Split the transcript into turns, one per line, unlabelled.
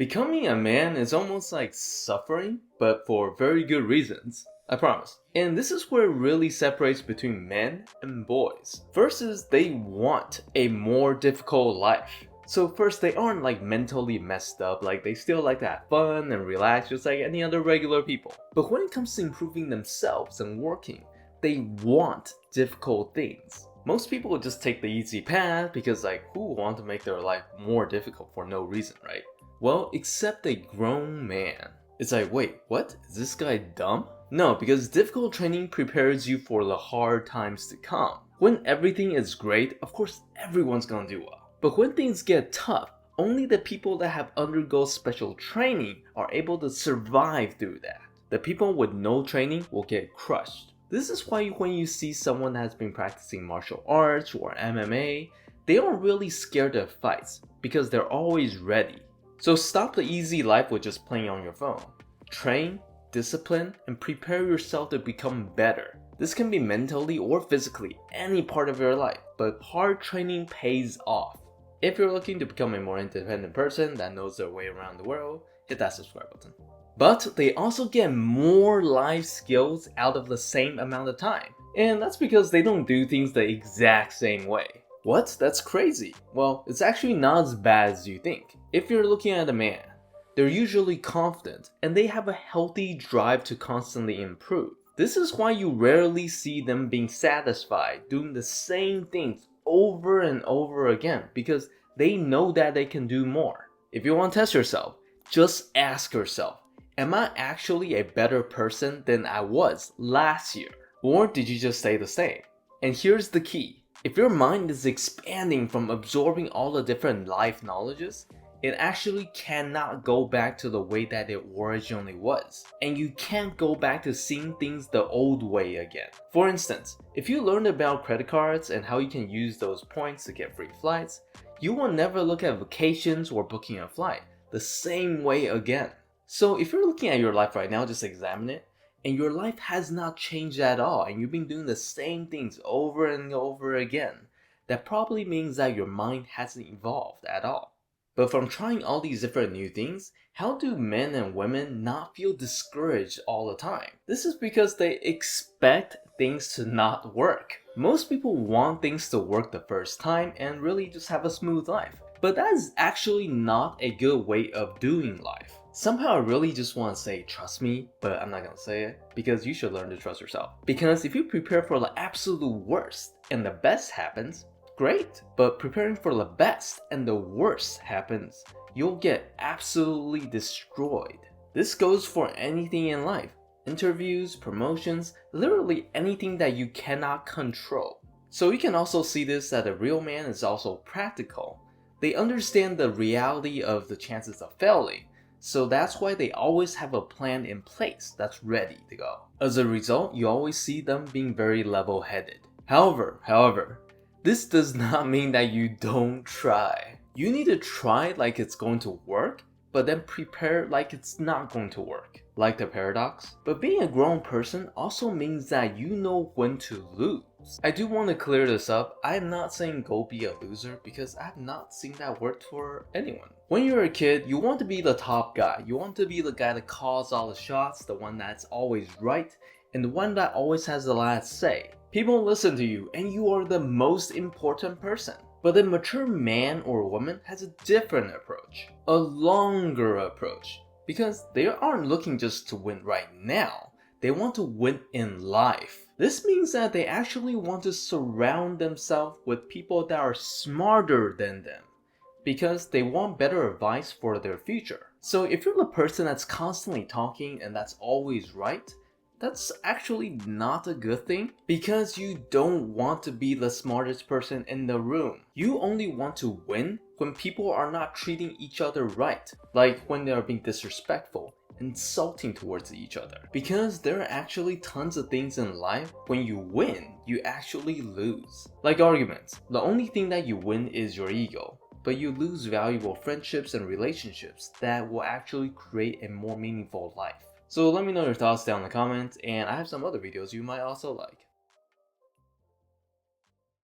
Becoming a man is almost like suffering, but for very good reasons. I promise. And this is where it really separates between men and boys. First is they want a more difficult life. So first, they aren't like mentally messed up, like they still like to have fun and relax just like any other regular people. But when it comes to improving themselves and working, they want difficult things. Most people would just take the easy path because like who would want to make their life more difficult for no reason, right? Well, except a grown man. It's like, wait, what? Is this guy dumb? No, because difficult training prepares you for the hard times to come. When everything is great, of course everyone's gonna do well. But when things get tough, only the people that have undergone special training are able to survive through that. The people with no training will get crushed. This is why when you see someone that has been practicing martial arts or MMA, they aren't really scared of fights because they're always ready. So stop the easy life with just playing on your phone. Train, discipline, and prepare yourself to become better. This can be mentally or physically, any part of your life, but hard training pays off. If you're looking to become a more independent person that knows their way around the world, hit that subscribe button. But they also get more life skills out of the same amount of time. And that's because they don't do things the exact same way. What? That's crazy. Well, it's actually not as bad as you think. If you're looking at a man, they're usually confident and they have a healthy drive to constantly improve. This is why you rarely see them being satisfied doing the same things over and over again because they know that they can do more. If you want to test yourself, just ask yourself, am I actually a better person than I was last year? Or did you just stay the same? And here's the key. If your mind is expanding from absorbing all the different life knowledges, it actually cannot go back to the way that it originally was. And you can't go back to seeing things the old way again. For instance, if you learned about credit cards and how you can use those points to get free flights, you will never look at vacations or booking a flight the same way again. So if you're looking at your life right now, just examine it. And your life has not changed at all and you've been doing the same things over and over again, that probably means that your mind hasn't evolved at all. But from trying all these different new things, how do men and women not feel discouraged all the time? This is because they expect things to not work. Most people want things to work the first time and really just have a smooth life. But that is actually not a good way of doing life. Somehow I really just want to say trust me, but I'm not gonna say it because you should learn to trust yourself. Because if you prepare for the absolute worst and the best happens, great. But preparing for the best and the worst happens, you'll get absolutely destroyed. This goes for anything in life. Interviews, promotions, literally anything that you cannot control. So you can also see this that a real man is also practical. They understand the reality of the chances of failing. So that's why they always have a plan in place that's ready to go. As a result, you always see them being very level-headed. However, this does not mean that you don't try. You need to try like it's going to work, but then prepare like it's not going to work. Like the paradox. But being a grown person also means that you know when to lose. I do want to clear this up. I am not saying go be a loser because I have not seen that work for anyone. When you're a kid, you want to be the top guy. You want to be the guy that calls all the shots, the one that's always right, and the one that always has the last say. People listen to you and you are the most important person. But a mature man or woman has a different approach. A longer approach. Because they aren't looking just to win right now. They want to win in life. This means that they actually want to surround themselves with people that are smarter than them. Because they want better advice for their future. So if you're the person that's constantly talking and that's always right, that's actually not a good thing because you don't want to be the smartest person in the room. You only want to win when people are not treating each other right, like when they are being disrespectful, insulting towards each other. Because there are actually tons of things in life when you win, you actually lose. Like arguments, the only thing that you win is your ego. But you lose valuable friendships and relationships that will actually create a more meaningful life. So let me know your thoughts down in the comments, and I have some other videos you might also like.